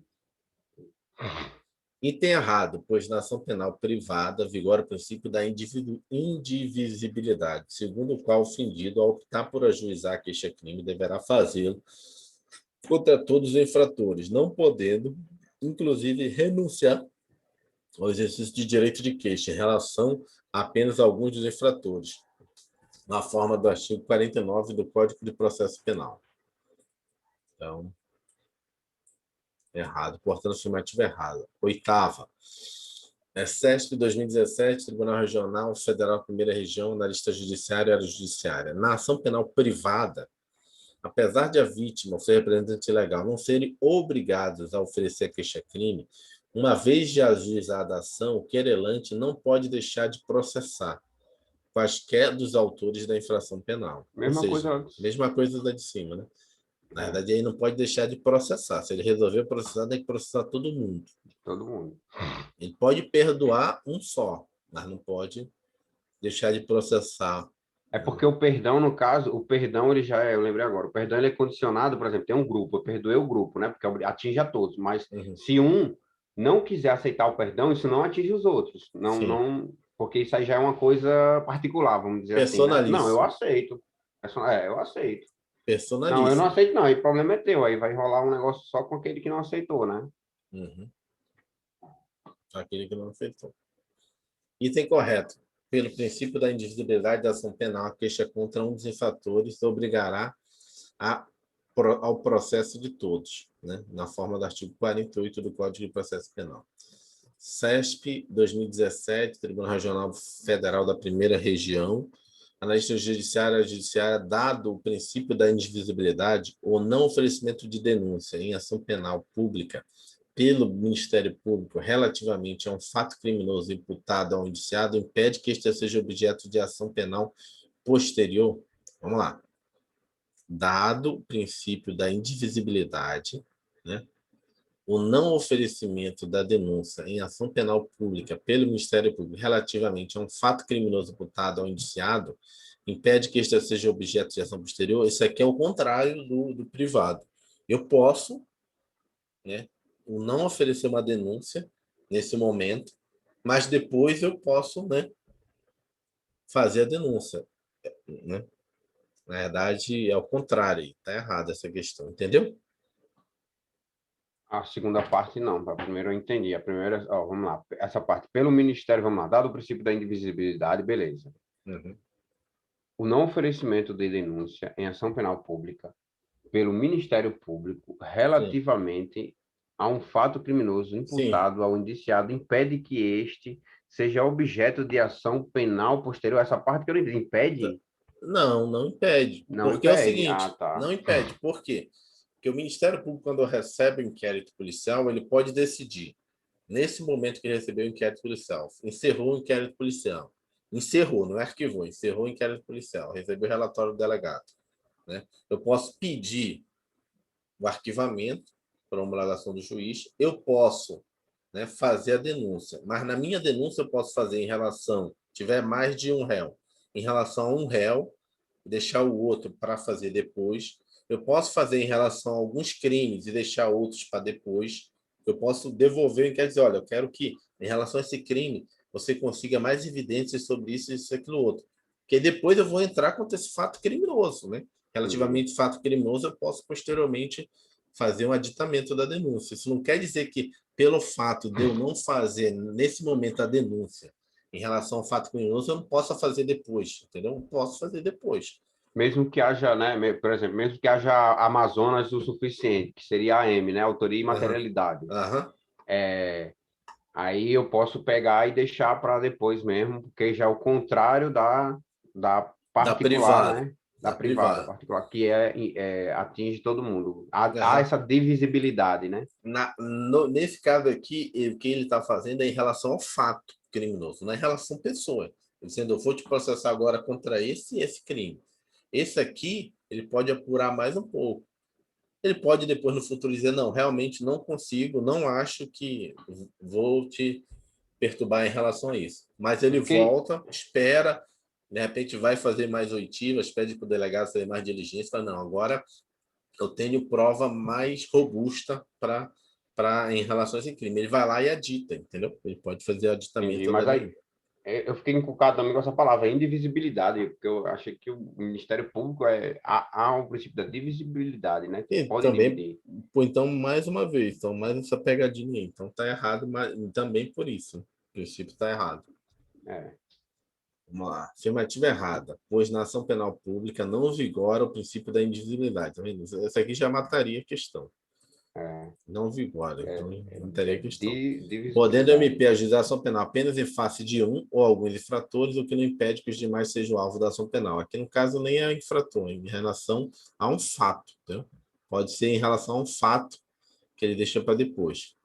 Item errado, pois na ação penal privada vigora o princípio da indivisibilidade, segundo o qual o ofendido, ao optar por ajuizar a queixa-crime, deverá fazê-lo contra todos os infratores, não podendo, inclusive, renunciar ao exercício de direito de queixa em relação a apenas alguns dos infratores, na forma do artigo 49 do Código de Processo Penal. Então, errado. Portanto, afirmativa errada. Oitava. CESP 2017, Tribunal Regional Federal Primeira Região, na lista judiciária, área judiciária. Na ação penal privada, apesar de a vítima ou seu representante legal não serem obrigados a oferecer a queixa-crime, uma vez já ajuizada a ação, o querelante não pode deixar de processar quaisquer dos autores da infração penal. Ou Mesma seja, coisa antes. mesma coisa da de cima, né? Na É, verdade, aí não pode deixar de processar. Se ele resolver processar, tem que processar todo mundo. todo mundo. Ele pode perdoar um só, mas não pode deixar de processar. É porque o perdão, no caso, o perdão ele já é, eu lembrei agora, o perdão ele é condicionado, por exemplo, tem um grupo, eu perdoei o grupo, né? Porque atinge a todos, mas Uhum. se um não quiser aceitar o perdão, isso não atinge os outros. Não, Sim. não, porque isso aí já é uma coisa particular, vamos dizer assim, né? Não, eu Personalíssimo. aceito. Eu aceito. Não, eu não Personalíssimo. aceito, não. Aí o problema é teu. Aí vai rolar um negócio só com aquele que não aceitou, né? Uhum. Aquele que não aceitou. Item correto. Pelo princípio da indivisibilidade da ação penal, a queixa contra um dos infratores obrigará ao processo de todos, né? Na forma do artigo 48 do Código de Processo Penal. CESP 2017, Tribunal Regional Federal da Primeira Região, analista judiciária, dado o princípio da indivisibilidade, o não oferecimento de denúncia em ação penal pública pelo Ministério Público relativamente a um fato criminoso imputado ao indiciado impede que este seja objeto de ação penal posterior. Vamos lá. Dado o princípio da indivisibilidade, né, o não oferecimento da denúncia em ação penal pública pelo Ministério Público relativamente a um fato criminoso imputado ao indiciado impede que este seja objeto de ação posterior. Isso aqui é o contrário do privado. Eu posso, né, não oferecer uma denúncia nesse momento, mas depois eu posso, né, fazer a denúncia, né? Na verdade, é o contrário, está errada essa questão, entendeu? A segunda parte não, a primeira eu entendi. A primeira, ó, vamos lá. Essa parte, pelo Ministério, vamos lá. Dado o princípio da indivisibilidade, beleza. Uhum. O não oferecimento de denúncia em ação penal pública pelo Ministério Público Sim, relativamente a um fato criminoso sim. imputado ao indiciado impede que este seja objeto de ação penal posterior. Essa parte que eu não entendi. Impede? Não, não impede. Não Porque é o impede. Ah, seguinte, tá. não impede. Por quê? Porque o Ministério Público, quando recebe o inquérito policial, ele pode decidir, nesse momento que recebeu o inquérito policial, encerrou o inquérito policial. Encerrou, não arquivou, encerrou o inquérito policial, recebeu o relatório do delegado, né? Eu posso pedir o arquivamento para homologação do juiz, eu posso, né, fazer a denúncia, mas na minha denúncia eu posso fazer em relação, tiver mais de um réu, em relação a um réu, deixar o outro para fazer depois. Eu posso fazer em relação a alguns crimes e deixar outros para depois. Eu posso devolver e quer dizer, olha, eu quero que, em relação a esse crime, você consiga mais evidências sobre isso, isso e aquilo outro. Porque depois eu vou entrar contra esse fato criminoso, né? Uhum. Relativamente ao fato criminoso, eu posso posteriormente fazer um aditamento da denúncia. Isso não quer dizer que, pelo fato de eu não fazer, nesse momento, a denúncia em relação ao fato criminoso, eu não posso fazer depois, entendeu? Eu posso fazer depois. Mesmo que haja, né, por exemplo, mesmo que haja Amazonas o suficiente, que seria a M, né, autoria e Aham, materialidade. aham, É, aí eu posso pegar e deixar para depois mesmo, porque já é o contrário da da particular, privada, né, da da privada, privada. particular, que atinge todo mundo. Há Aham. essa divisibilidade, né? Nesse caso aqui, o que ele está fazendo é em relação ao fato criminoso, não é em relação à pessoa. Ele dizendo, eu vou te processar agora contra esse e esse crime. Esse aqui, ele pode apurar mais um pouco. Ele pode depois no futuro dizer, não, realmente não consigo, não acho que vou te perturbar em relação a isso. Mas ele Porque volta, espera, de repente vai fazer mais oitivas, pede para o delegado fazer mais diligência, fala, não, agora eu tenho prova mais robusta para em relação a esse crime. Ele vai lá e adita, entendeu? Ele pode fazer o entendi, aditamento da mas aí denúncia. eu fiquei encucado também com essa palavra, indivisibilidade, porque eu achei que o Ministério Público há um princípio da divisibilidade, né? Que E pode também, dividir. pô, então, mais uma vez, então, mais essa pegadinha aí. Então, tá errado, mas também por isso. O princípio está errado. É, Vamos lá. Afirmativa errada, pois na ação penal pública não vigora o princípio da indivisibilidade. Tá vendo? Essa aqui já mataria a questão. é, Não vigora, então não teria questão. Podendo o divisibilidade. MP ajuizar a ação penal apenas em face de um ou alguns infratores, o que não impede que os demais sejam alvo da ação penal. Aqui, no caso, nem é infrator, é em relação a um fato. Entendeu? Pode ser em relação a um fato que ele deixa para depois.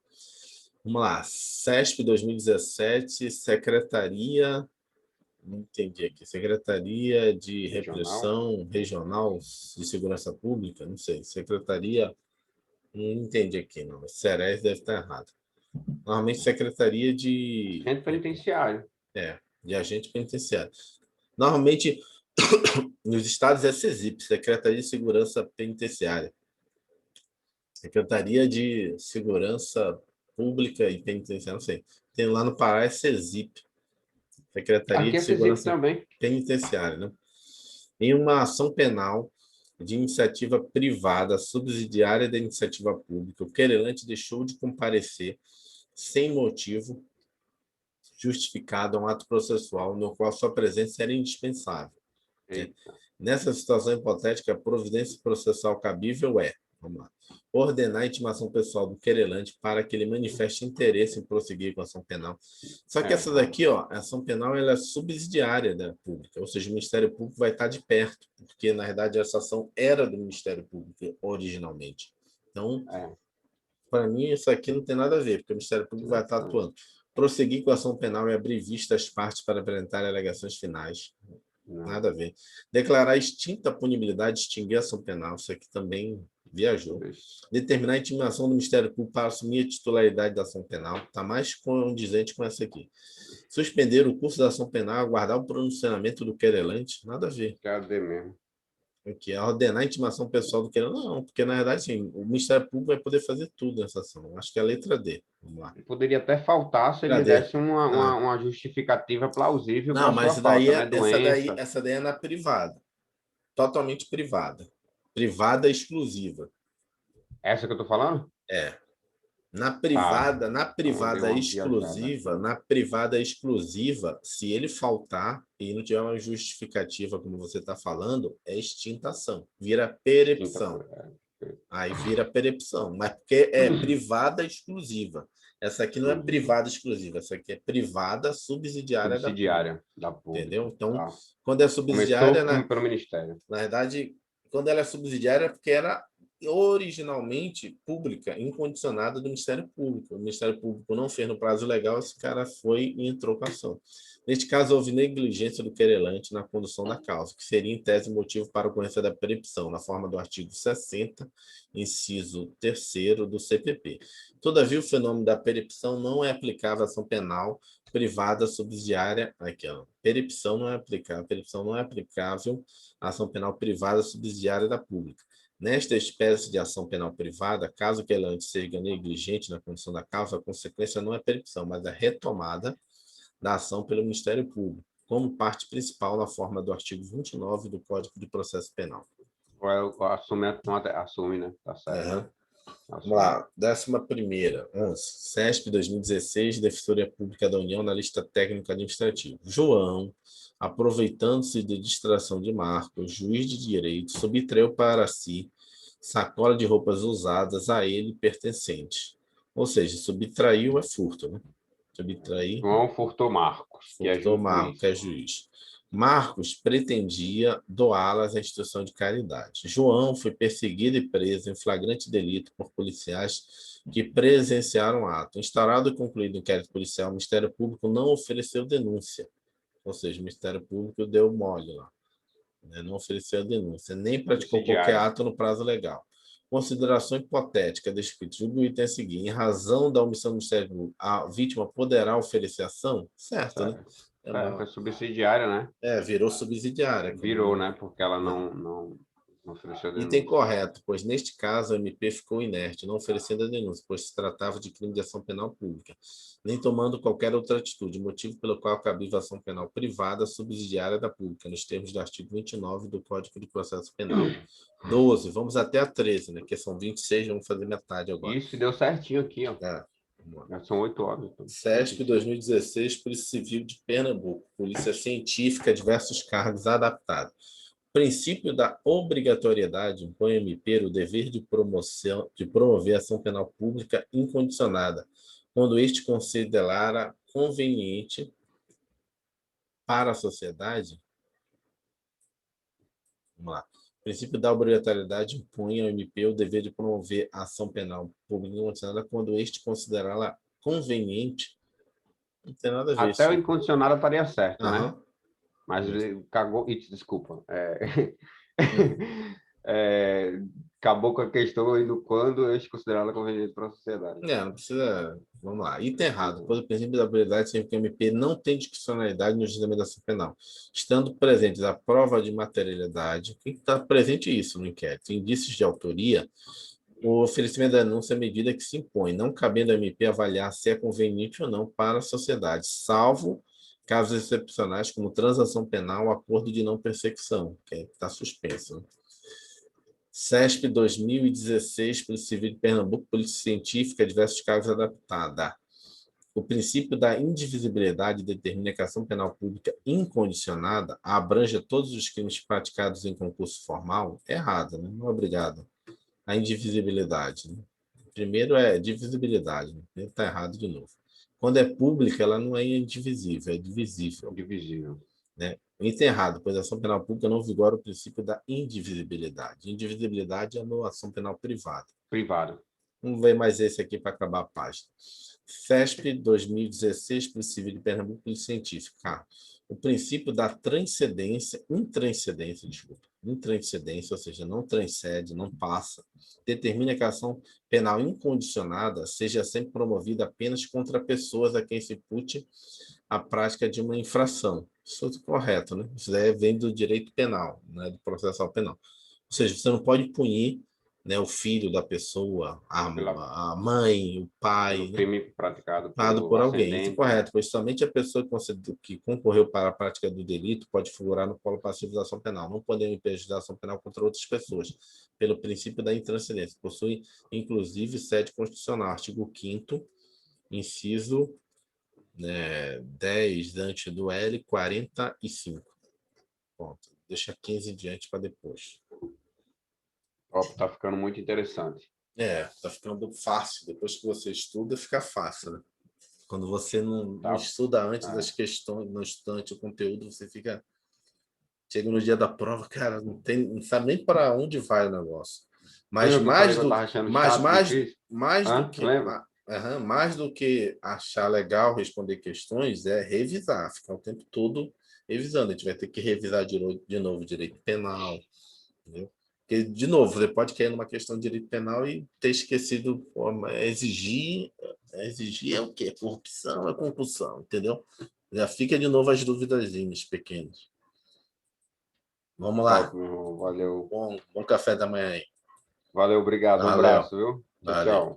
Vamos lá. CESP 2017, Secretaria. Não entendi aqui. Secretaria de Regional. Repressão Regional de Segurança Pública? Não sei. Secretaria. Não entendi aqui, não. Ceres deve estar errado. Normalmente, Secretaria de. Agente penitenciário. De Agente Penitenciário. Normalmente, nos estados é SESIP, Secretaria de Segurança Penitenciária. Secretaria de Segurança Pública e Penitenciária, não sei. Tem lá no Pará é SESIP, Secretaria Aqui de é CESIP Segurança também. Penitenciária, né? Em uma ação penal de iniciativa privada subsidiária da iniciativa pública, o querelante deixou de comparecer sem motivo justificado a um ato processual no qual sua presença era indispensável. Né? Eita. Nessa situação hipotética, a providência processual cabível é, vamos lá, ordenar a intimação pessoal do querelante para que ele manifeste interesse em prosseguir com a ação penal. Só que essa Errado. daqui, ó, a ação penal ela é subsidiária da pública, ou seja, o Ministério Público vai estar de perto, porque na verdade essa ação era do Ministério Público originalmente. Então, É, para mim, isso aqui não tem nada a ver, porque o Ministério Público vai estar exatamente. atuando. Prosseguir com a ação penal e abrir vista às partes para apresentar alegações finais. Não. Nada a ver. Declarar extinta a punibilidade, extinguir a ação penal. Isso aqui também viajou. Isso. Determinar a intimação do Ministério Público para assumir a titularidade da ação penal. Está mais condizente com essa aqui. Suspender o curso da ação penal, aguardar o pronunciamento do querelante. Nada a ver. Cadê mesmo? Aqui, ordenar a intimação pessoal do querelante. Não, porque na verdade, sim, o Ministério Público vai poder fazer tudo nessa ação. Acho que é a letra D. Vamos lá. Poderia até faltar se ele Cadê? desse uma, uma, Ah, uma justificativa plausível para não, a sua mas daí falta, né? é, Doença. essa daí é na privada. Totalmente privada. Privada exclusiva. Essa que eu tô falando? É. Na Ah, privada, então eu dei uma viajada aqui. na privada exclusiva, se ele faltar e não tiver uma justificativa, como você está falando, é extintação, vira Extinta. perepção. Aí vira perepção, mas porque é privada exclusiva. Essa aqui não é Uhum. privada exclusiva, essa aqui é privada subsidiária da pública, Subsidiária da entendeu? pública. Então, Tá. quando é subsidiária, Começou pelo Ministério. na verdade, quando ela é subsidiária, é porque era originalmente pública, incondicionada do Ministério Público. O Ministério Público não fez no prazo legal, esse cara foi e entrou com a ação. Neste caso, houve negligência do querelante na condução da causa, que seria, em tese, motivo para a ocorrência da percepção, na forma do artigo 60, inciso 3º do CPP. Todavia, o fenômeno da percepção não é aplicável à ação penal privada subsidiária. Aqui, ó. Percepção não é aplicável. Percepção não é aplicável à ação penal privada subsidiária da pública. Nesta espécie de ação penal privada, caso o querelante seja negligente na condução da causa, a consequência não é percepção, mas a retomada da ação pelo Ministério Público, como parte principal na forma do artigo 29 do Código de Processo Penal. Assume, né? Tá certo. Uhum. Vamos Assume. lá, 11ª, 11. CESP 2016, Defensoria Pública da União na lista técnica administrativa. João, aproveitando-se de distração de Marcos, juiz de direito, subtraiu para si sacola de roupas usadas a ele pertencentes. Ou seja, subtraiu é furto, né? Subtrair, João furtou Marcos, que é furtou Marcos, que é juiz. juiz. Marcos pretendia doá-las à instituição de caridade. João foi perseguido e preso em flagrante delito por policiais que presenciaram o ato. Instaurado e concluído o inquérito policial, o Ministério Público não ofereceu denúncia. Ou seja, o Ministério Público deu mole lá, né? Não ofereceu a denúncia, nem praticou qualquer Subsidiária. ato no prazo legal. Consideração hipotética descrita. Julgo o item a seguir. Em razão da omissão do Ministério Público, a vítima poderá oferecer ação? Certo, né? Certo. Certo, é subsidiária, né? Virou subsidiária. Virou, né? Porque ela não ofereceu Item denúncia. correto, pois neste caso a MP ficou inerte, não oferecendo a denúncia, pois se tratava de crime de ação penal pública, nem tomando qualquer outra atitude, motivo pelo qual cabia a ação penal privada subsidiária da pública, nos termos do artigo 29 do Código de Processo Penal. 12, vamos até a 13, né? Que são 26, vamos fazer metade agora. Isso deu certinho aqui, ó. Já são 8 horas. Então. SESP 2016, Polícia Civil de Pernambuco, Polícia Científica, diversos cargos adaptados. Princípio da obrigatoriedade impõe ao MP o dever de promover ação penal pública incondicionada, quando este considerar conveniente para a sociedade. Vamos lá. O princípio da obrigatoriedade impõe ao MP o dever de promover a ação penal pública incondicionada quando este considerá-la conveniente. Não tem nada a ver. Até o incondicionado estaria certo, né? Mas cagou. Desculpa. Acabou com a questão aí do quando este considerá-la conveniente para a sociedade. Não precisa. Vamos lá. Item errado. Pois o princípio da habilidade sempre que o MP não tem discricionalidade no julgamento da ação penal. Estando presentes a prova de materialidade, tem que estar presente isso no inquérito, indícios de autoria, o oferecimento da denúncia é a medida que se impõe, não cabendo ao MP avaliar se é conveniente ou não para a sociedade, salvo casos excepcionais como transação penal, acordo de não persecução, que está suspenso. Né? SESP 2016, Polícia Civil de Pernambuco, Polícia Científica, diversos cargos adaptada. O princípio da indivisibilidade determina que a ação penal pública incondicionada abranja todos os crimes praticados em concurso formal. Errado, né? Não obrigado. A indivisibilidade. Né? Primeiro é divisibilidade. Né? Está errado de novo. Quando é pública, ela não é indivisível, é divisível. Divisível. Né? Item errado, pois a ação penal pública não vigora o princípio da indivisibilidade. Indivisibilidade é a ação penal privada. Privada. Vamos ver mais esse aqui para acabar a página. FESP 2016, Polícia Civil de Pernambuco, Polícia Científica. O princípio da intranscendência, ou seja, não transcende, não passa, determina que a ação penal incondicionada seja sempre promovida apenas contra pessoas a quem se impute a prática de uma infração. Isso é correto, né? Isso daí vem do direito penal, né? Do processual penal. Ou seja, você não pode punir, né, o filho da pessoa, a mãe, o pai, o crime praticado por alguém. Isso é correto, pois somente a pessoa que concorreu para a prática do delito pode figurar no polo passivo da ação penal, não podendo impedir a ação penal contra outras pessoas, pelo princípio da intranscendência. Possui, inclusive, sede constitucional, artigo 5º, inciso 10, antes do L, 45. Pronto. Deixa 15 diante para depois. Tá ficando muito interessante. Tá ficando fácil. Depois que você estuda, fica fácil, né? Quando você não estuda antes das questões, não estuda o conteúdo, você fica... Chega no dia da prova, cara, não sabe nem para onde vai o negócio. Mas mais do que achar legal responder questões, é revisar, ficar o tempo todo revisando. A gente vai ter que revisar de novo direito penal, entendeu? Porque, de novo, você pode cair numa questão de direito penal e ter esquecido, exigir é o quê? Corrupção, é concussão, entendeu? Já fica de novo as duvidazinhas pequenas. Vamos lá. Valeu. Bom café da manhã aí. Valeu, obrigado. Um abraço, viu? Tchau.